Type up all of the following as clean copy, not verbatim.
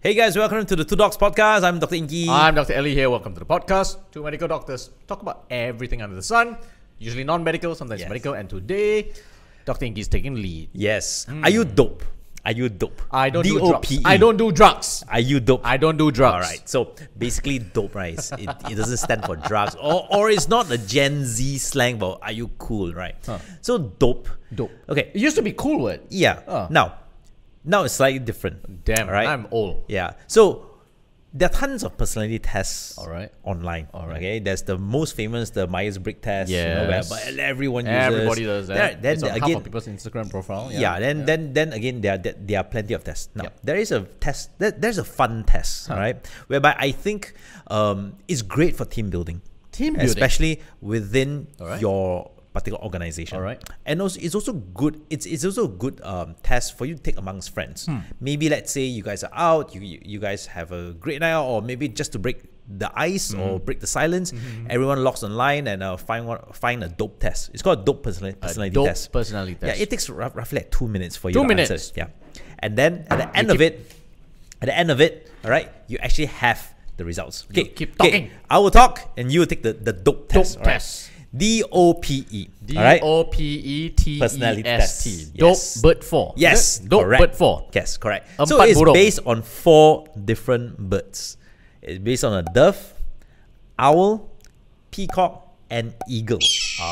Hey guys, welcome to the Two Docs Podcast. I'm Dr. Ingky. I'm Dr. Ellie here. Welcome to the podcast. Two medical doctors talk about everything under the sun. Usually non-medical, sometimes medical. And today, Dr. Ingky is taking the lead. Yes. Are you dope? Are you dope? I don't do drugs. D-O-P-E. I don't do drugs. Are you dope? I don't do drugs. Alright, so basically dope, right? It doesn't stand for drugs. Or it's not a Gen Z slang about are you cool, right? So dope. Dope. Okay. It used to be cool word. Yeah. Now it's slightly different. Damn, right? I'm old. Yeah. So there are tons of personality tests online. Alright. There's the most famous, the Myers-Briggs test, Yes. where everyone uses. Everybody does that. Then It's on again, half of people's Instagram profile. Then again, there are plenty of tests. Now, there is a test, there's a fun test, right? Whereby I think it's great for team building. Especially within your particular organization. And also, it's also good. It's also a good test for you to take amongst friends. Maybe let's say you guys are out, you guys have a great night out, or maybe just to break the ice or break the silence, everyone logs online and find a dope test. It's called a dope personality test. Yeah, it takes roughly like 2 minutes for you to answer. Yeah, and then at the end of it, all right, you actually have the results. Okay, keep talking. I will talk and you will take the dope test. Dope test. D-O-P-E. D-O-P-E-T-E-S-T. Personality test. Dope, Yes. but for. Yes, Dope, correct. but for. Yes, correct. So Empat it's burung. based on 4 different birds. It's based on a dove, owl, peacock, and eagle. So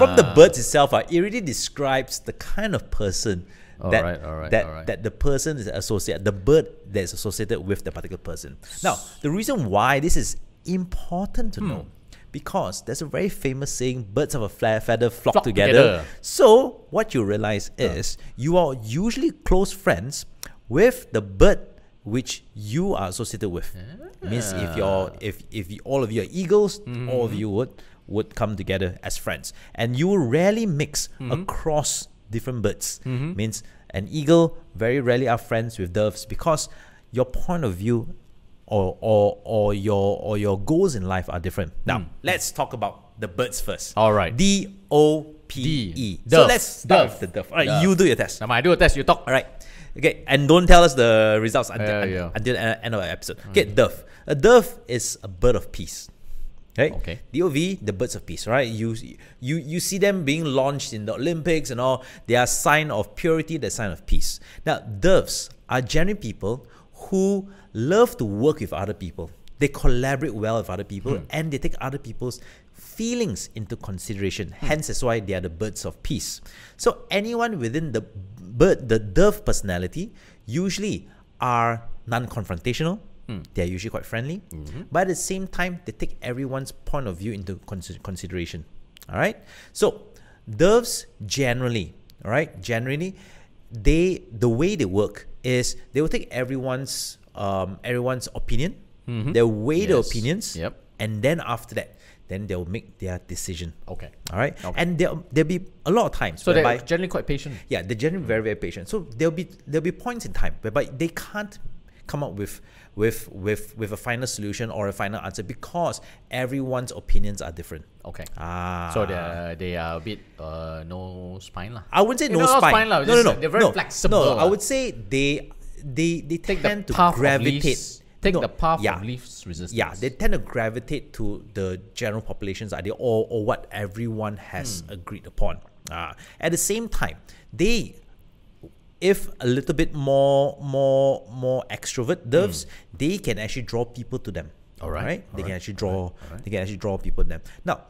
from the birds itself, it really describes the kind of person that the person is associated, the bird that is associated with the particular person. Now, the reason why this is important to know, because there's a very famous saying, birds of a feather flock together. So what you realize is you are usually close friends with the bird which you are associated with. Means if all of you are eagles, all of you would come together as friends, and you will rarely mix across different birds. Means an eagle very rarely are friends with doves, because your point of view or your goals in life are different. Now let's talk about the birds first. Alright. D-O-P-E. Dove. So let's start with the dove. Alright, you do your test. Now I do a test, you talk. Alright. Okay, and don't tell us the results until the end of the episode. Okay, dove. A dove is a bird of peace. Okay. D-O-V, the birds of peace, right? You see them being launched in the Olympics and all. They are a sign of purity, they're a sign of peace. Now, doves are generally people who love to work with other people. They collaborate well with other people, and they take other people's feelings into consideration. Hence, that's why they are the birds of peace. So anyone within the dove personality usually are non-confrontational. They are usually quite friendly, but at the same time, they take everyone's point of view into consideration. All right. So doves generally, the way they work is they will take everyone's opinion. They'll weigh the opinions, and then after that, then they'll make their decision. Okay. All right. And there'll be a lot of times. So they're generally quite patient. Yeah, they're generally very, very patient. So there'll be points in time whereby they can't come up with a final solution or a final answer, because everyone's opinions are different. Okay. So they are a bit no spine lah. I wouldn't say no spine. No. They're very flexible. No, I would say they tend to gravitate. Take the path of least resistance. Yeah, they tend to gravitate to the general population's idea or what everyone has agreed upon. At the same time, if a little bit more extrovert doves, they can actually draw people to them. They can actually draw people to them. Now,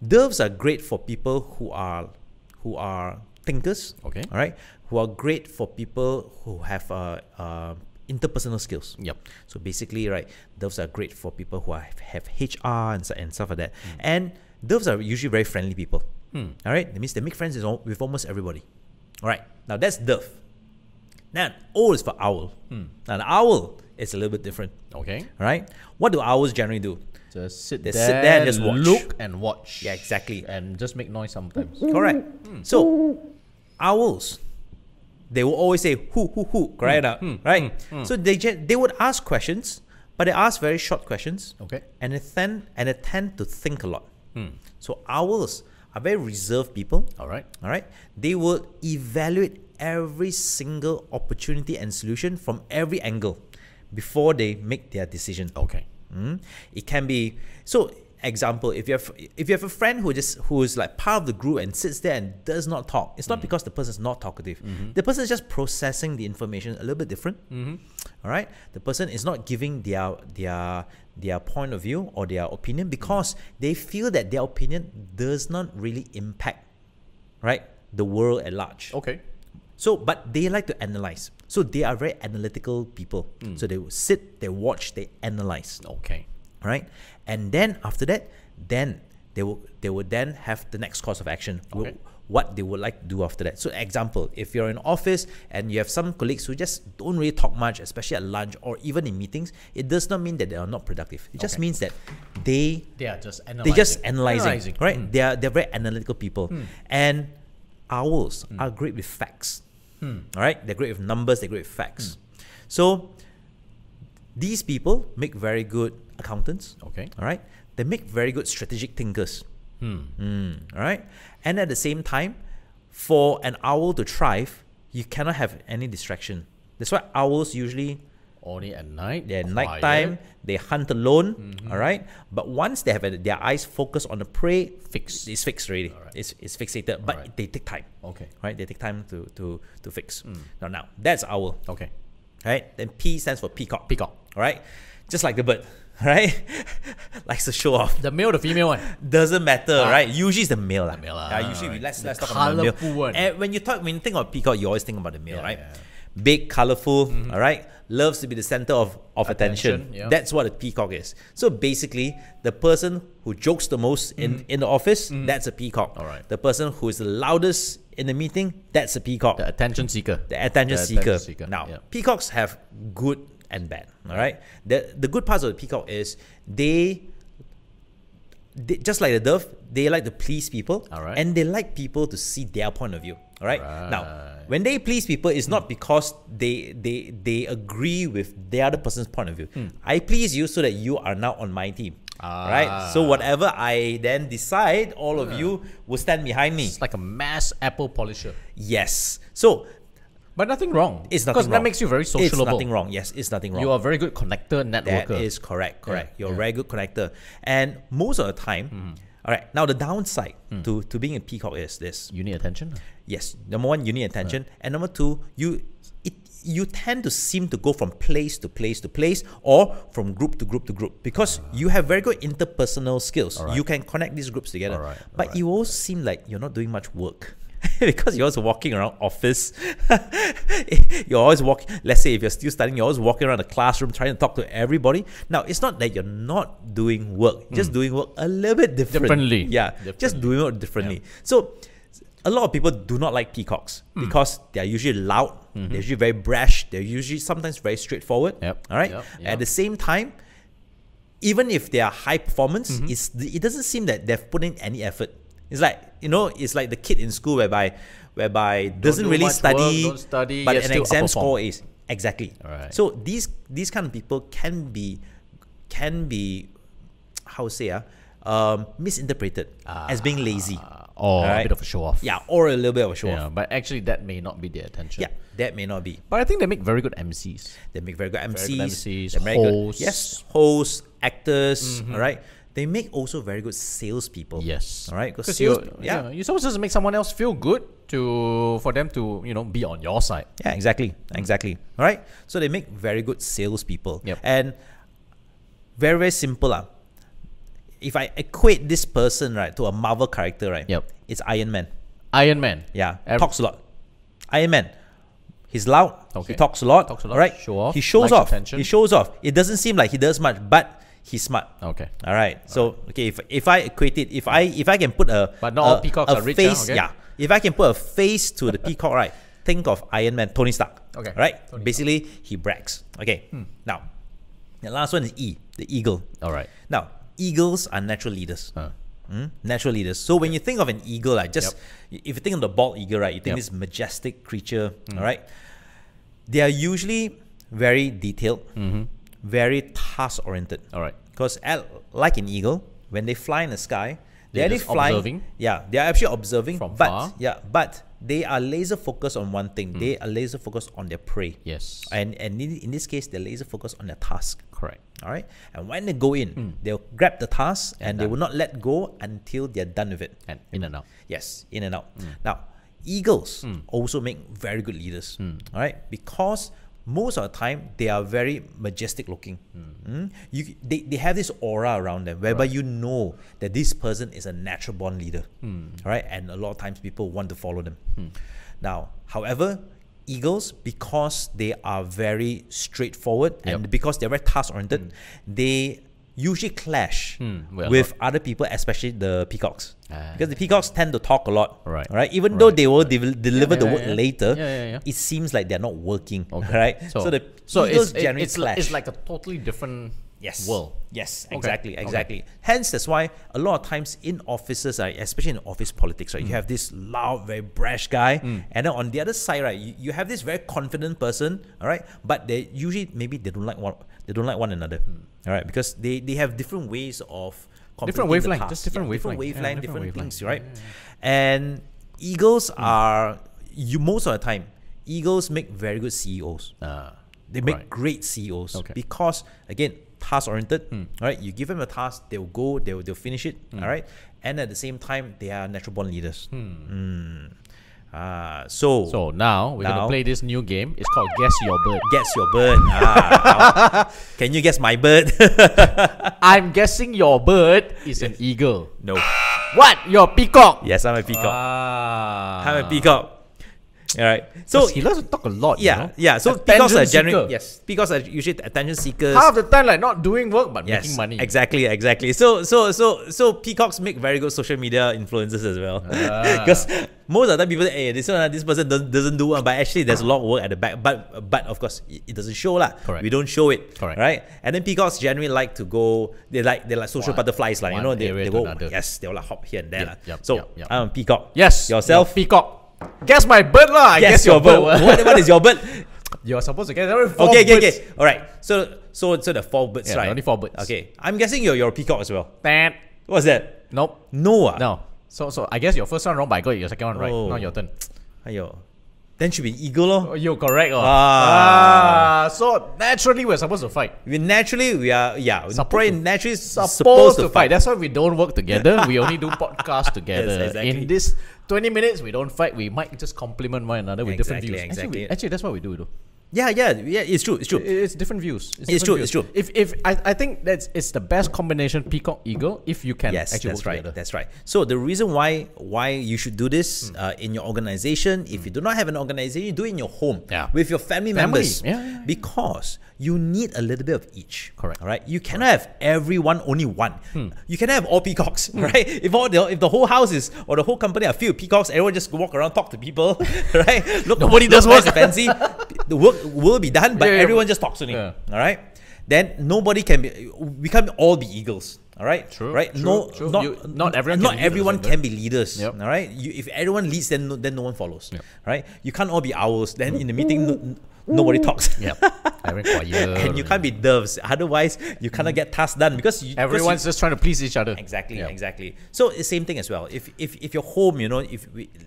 doves are great for people who are thinkers. Okay. All right. Who are great for people who have interpersonal skills. So basically, doves are great for people who have HR and stuff like that. And doves are usually very friendly people. All right. That means they make friends with almost everybody. All right. Now that's dove. Now, O is for owl. Now, the owl is a little bit different. Okay. All right. What do owls generally do? Just sit They there, sit there and just watch. look and watch. Yeah, exactly. And just make noise sometimes. Correct. So, owls, they will always say who, correct? Right? So they would ask questions, but they ask very short questions. Okay. And they tend to think a lot. So owls are very reserved people. All right. They will evaluate every single opportunity and solution from every angle before they make their decision. Okay. It can be, so example, if you have a friend who is like part of the group and sits there and does not talk, it's not because the person is not talkative. The person is just processing the information a little bit different. All right, the person is not giving their point of view or their opinion because they feel that their opinion does not really impact, right, the world at large. Okay. So, but they like to analyze. So they are very analytical people. So they will sit, they watch, they analyze. Okay. Right? And then after that, then they will then have the next course of action. Okay. What they would like to do after that. So example, if you're in office and you have some colleagues who just don't really talk much, especially at lunch or even in meetings, it does not mean that they are not productive. It just means that they are just analyzing. Right? They're very analytical people. And owls are great with facts. All right? They're great with numbers, they're great with facts. So these people make very good accountants. Okay. All right? They make very good strategic thinkers. All right? And at the same time, for an owl to thrive, you cannot have any distraction. That's why owls usually only at night. They're nighttime. They hunt alone. All right. But once they have their eyes focused on the prey, it's fixed already. Right. It's fixated. But they take time. Okay. Right. They take time to fix. Now that's owl. Okay. Right. Then P stands for peacock. Peacock. All right. Just like the bird. Right? Likes to show off. The male, the female one. Doesn't matter, right? Usually it's the male. The male. Usually let's talk about the male. One. And when you think of peacock, you always think about the male, right? Big, colorful, all right? Loves to be the center of attention. That's what a peacock is. So basically, the person who jokes the most in the office, that's a peacock. All right. The person who is the loudest in the meeting, that's a peacock. The attention seeker. The attention seeker. Now, peacocks have good and bad. All right. The good parts of the peacock is they just like the dove, they like to please people. All right. And they like people to see their point of view. All right. Now, when they please people, it's not because they agree with the other person's point of view. I please you so that you are now on my team. Right? So whatever I then decide, all of you will stand behind me. It's like a mass apple polisher. Yes. So but nothing wrong. It's nothing wrong. Because that makes you very sociable. It's nothing wrong. Yes, it's nothing wrong. You are a very good connector, networker. That is correct. You're a very good connector. And most of the time, all right, now the downside to being a peacock is this. You need attention? Yes. Number one, you need attention. And number two, you tend to seem to go from place to place to place or from group to group to group because you have very good interpersonal skills. You can connect these groups together. But you also seem like you're not doing much work. Because you're always walking around office. You're always walking, let's say if you're still studying, you're always walking around the classroom trying to talk to everybody. Now, it's not that you're not doing work, just doing work a little bit differently. Just doing work differently. So, a lot of people do not like peacocks because they're usually loud, they're usually very brash, they're usually sometimes very straightforward. All right. At the same time, even if they are high performance, it doesn't seem that they've put in any effort. It's like, it's like the kid in school whereby doesn't really study, but an exam score is exactly. So these kind of people can be how to say misinterpreted as being lazy. Or a bit of a show off. Yeah, or a little bit of a show off. But actually that may not be their attention. Yeah, that may not be. But I think they make very good MCs. They make very good MCs. Hosts. Yes, hosts, actors, all right. They make also very good salespeople. Yes. All right. Because you're supposed to make someone else feel good for them to be on your side. Yeah, exactly. All right. So they make very good salespeople. And very, very simple. If I equate this person to a Marvel character, it's Iron Man. Iron Man. Yeah. Talks a lot. Iron Man. He's loud. He talks a lot. All right. Show off. He shows off. He shows off. It doesn't seem like he does much, but he's smart. Okay. All right. So if I equate it, if I can put but not all peacocks are rich. Face, if I can put a face to the peacock, think of Iron Man, Tony Stark. Okay. Right. Basically, he brags. Okay. Now, the last one is E, the eagle. All right. Now, eagles are natural leaders. Natural leaders. So when you think of an eagle, if you think of the bald eagle, you think this majestic creature. All right. They are usually very detailed. Very task oriented. All right. Because like an eagle, when they fly in the sky, They're just flying, observing. Yeah, they are actually observing from but far. Yeah, but they are laser focused on one thing. They are laser focused on their prey. Yes. And in this case, they're laser focused on their task. Correct. All right. And when they go in, they'll grab the task and they will not let go until they're done with it. And in and out. Yes, in and out. Now, eagles also make very good leaders. All right, because most of the time they are very majestic looking. They have this aura around them whereby you know that this person is a natural born leader. All right, and a lot of times people want to follow them. Now, however, eagles, because they are very straightforward and because they're very task oriented, they usually clash with other people, especially the peacocks. Because the peacocks tend to talk a lot, right? Even though they will deliver the work later, it seems like they're not working, right? So the eagles generally clash. It's like a totally different world. Yes, exactly. Hence, that's why a lot of times in offices, especially in office politics, right, you have this loud, very brash guy, and then on the other side, right, you have this very confident person, all right, but they usually maybe they don't like one another, all right, because they have different ways of different wavelength, just different wavelength, different things, right? And eagles are most of the time, eagles make very good CEOs. They make great CEOs because again, task oriented. All right, you give them a task, they'll go, they'll finish it. All right, and at the same time, they are natural born leaders. So now we're gonna play this new game. It's called Guess Your Bird. Guess your bird. Can you guess my bird? I'm guessing your bird is an eagle. No. What? You're a peacock? Yes, I'm a peacock. I'm a peacock. All right. So he loves to talk a lot. Yeah. So peacocks are generally peacocks are usually attention seekers. Half the time, like not doing work but making money. Exactly. So peacocks make very good social media influencers as well. Because most of the time people say, hey, this person doesn't do one, but actually there's a lot of work at the back. But of course it doesn't show lah. We don't show it. Correct. Right. And then peacocks generally like to go. They're like social butterflies, like they go. Yes, they'll like hop here and there. So I'm a peacock. Yes. Yourself, peacock. Guess my bird lah. I guess your bird. What is your bird? You're supposed to guess. There are Okay. All right. So the 4 birds, right? Only 4 birds. Okay. I'm guessing you're a peacock as well. What's that? Nope. No. No. So I guess your first one wrong, but I got your second one right. Now your turn. Then should be eagle, lor. You're correct. So naturally we're supposed to fight. We are naturally supposed to fight. That's why we don't work together. We only do podcasts together. Yes, exactly. In this 20 minutes, we don't fight. We might just complement one another with different views. Actually, that's what we do though. Yeah, it's true. It's different views. It's true. If I think it's the best combination peacock eagle if you can actually work together. That's right. So the reason why you should do this in your organization, if you do not have an organization, do it in your home with your family members. Because you need a little bit of each. Correct. All right. You cannot have everyone only one. You cannot have all peacocks, right? If the whole house is or the whole company are filled with peacocks, everyone just walk around talk to people, right? Nobody does work fancy. The work will be done, but everyone just talks to me. All right. Then nobody can be. We can't all be eagles. All right. True. Right. True. Not everyone can be leaders. Yep. All right. If everyone leads, then no one follows. Yep. Right. You can't all be owls. Then in the meeting, nobody talks. And you can't be doves. Otherwise, you cannot get tasks done because everyone's just trying to please each other. Exactly. So it's the same thing as well. If your home,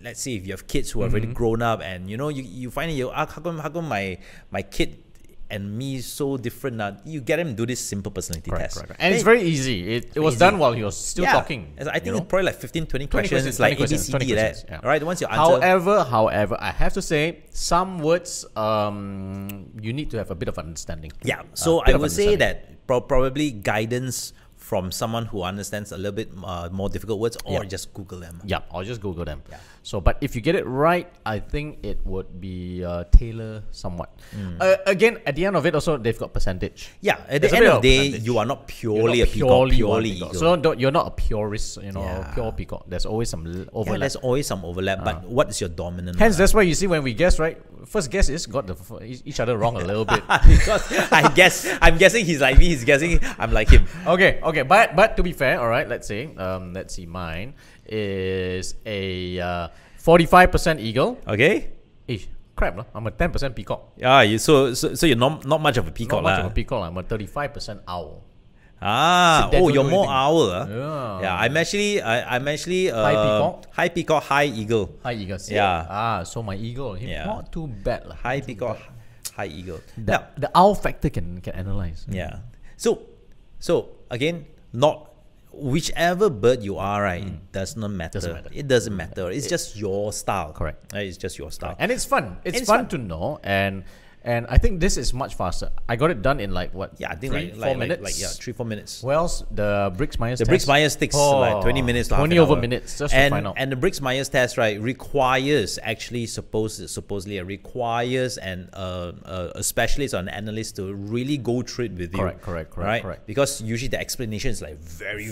let's say if you have kids who are already grown up, and you find how come my kid and me so different now, you get him to do this simple personality test. Correct. And it's very easy. It was done while he was still talking. I think it's probably like 15, 20 questions, like ABCD, that. All right, once you answer. However, I have to say, some words you need to have a bit of understanding. Yeah, so I would say that probably guidance from someone who understands a little bit more difficult words, or just Google them. Yeah, or just Google them. Yeah. So, but if you get it right, I think it would be tailored somewhat. Again, at the end of it, also they've got percentage. Yeah, at the end of the day, you are not purely a peacock, purely eagle. So you're not a purist, pure peacock. There's always some overlap. Yeah, there's always some overlap. But what is your dominant? Hence, that's why you see when we guess, right? First guess is got each other wrong a little bit. Because I'm guessing he's like me. He's guessing I'm like him. Okay. But to be fair, all right. Let's see. Mine is a 45% eagle. Okay. Crap, no? I'm a 10% peacock. So you're not much of a peacock. Not much of a peacock. I'm a 35% owl. You're more owl. Yeah. I'm actually high peacock, high eagle. High eagle. Yeah. So my eagle, not too bad. High peacock, high eagle. The owl factor can analyze. Yeah. So again, not whichever bird you are, right? It does not matter. It doesn't matter. It's just your style. Correct. Right? It's just your style. And it's fun. It's fun to know. And I think this is much faster. I got it done in like what? Yeah, I think 3-4 minutes. 3-4 minutes. Well, the Briggs-Myers test. The Briggs-Myers takes like 20 minutes to 20 over minutes just to find out. And the Briggs-Myers test, right, requires actually supposedly requires a specialist or an analyst to really go through it with you. Correct. Right? Because usually the explanation is like very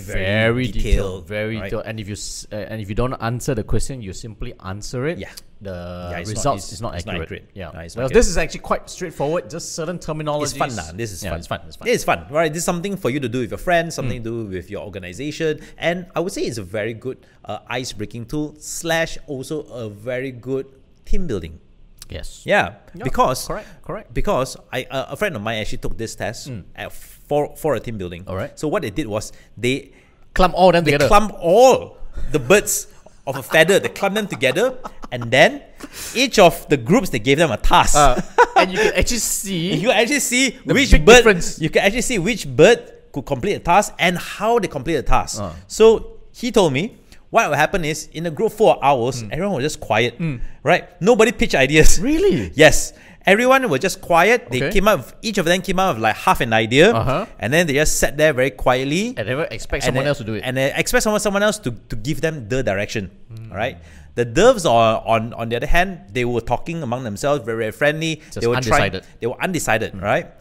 detailed. Very detailed. And if you don't answer the question, you simply answer it. Yeah. The results is not accurate. Yeah. Well, this is actually quite straightforward. Just certain terminologies. It's fun now. This is fun. It's fun. Right? This is something for you to do with your friends, something to do with your organization, and I would say it's a very good ice-breaking tool / also a very good team building. Yes. Yeah. Because correct. Because a friend of mine actually took this test for a team building. All right. So what they did was they clump all them together. They clump all the birds of a feather. They clump them together, and then each of the groups they gave them a task. And you can actually see. You can actually see which bird. Difference. You can actually see which bird could complete a task and how they complete the task. So he told me what will happen is in a group full of owls, everyone was just quiet, right? Nobody pitched ideas. Really? Yes. Everyone was just quiet. They came up. Each of them came out with like half an idea, and then they just sat there very quietly. And never expect someone else to do it. And they expect someone else to give them the direction. All right. The doves on the other hand, they were talking among themselves, very friendly. They were undecided. They were undecided, right?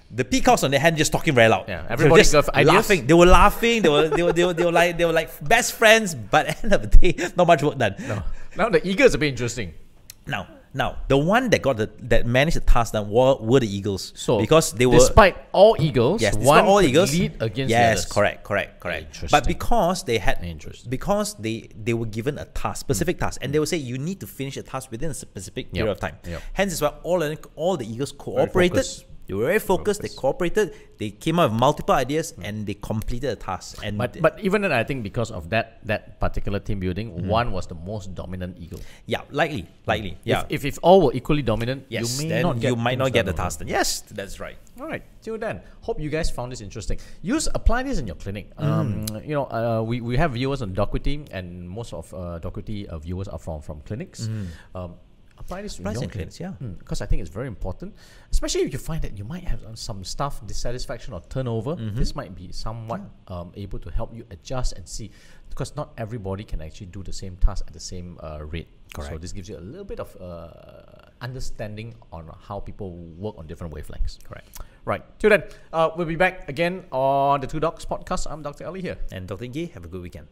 The peacocks on their hand just talking very loud. Yeah, everybody got ideas. Laughing. They were laughing. They were like best friends. But at the end of the day, not much work done. No. Now the eagle is a bit interesting. Now, the one that managed the task done were the eagles. So because they were despite all eagles, one all eagles lead against the others. Correct. But because they were given a task, specific task, and they would say you need to finish a task within a specific period of time. Hence, is why all the eagles cooperated. They were very focused. They cooperated. They came up with multiple ideas and they completed the task. And but even then, I think because of that particular team building, one was the most dominant eagle. Yeah, likely. Yeah. If all were equally dominant, you might not get the task done. Yes, that's right. All right. Till then, hope you guys found this interesting. Apply this in your clinic. We have viewers on Docquity, and most of Docquity viewers are from clinics. Apply this in clinics, because I think it's very important, especially if you find that you might have some staff dissatisfaction or turnover. This might be somewhat able to help you adjust and see, because not everybody can actually do the same task at the same rate. Correct. So this gives you a little bit of understanding on how people work on different wavelengths. Correct. Right. Till then, we'll be back again on the Two Docs podcast. I'm Dr. Ali here. And Dr. Ingky. Have a good weekend.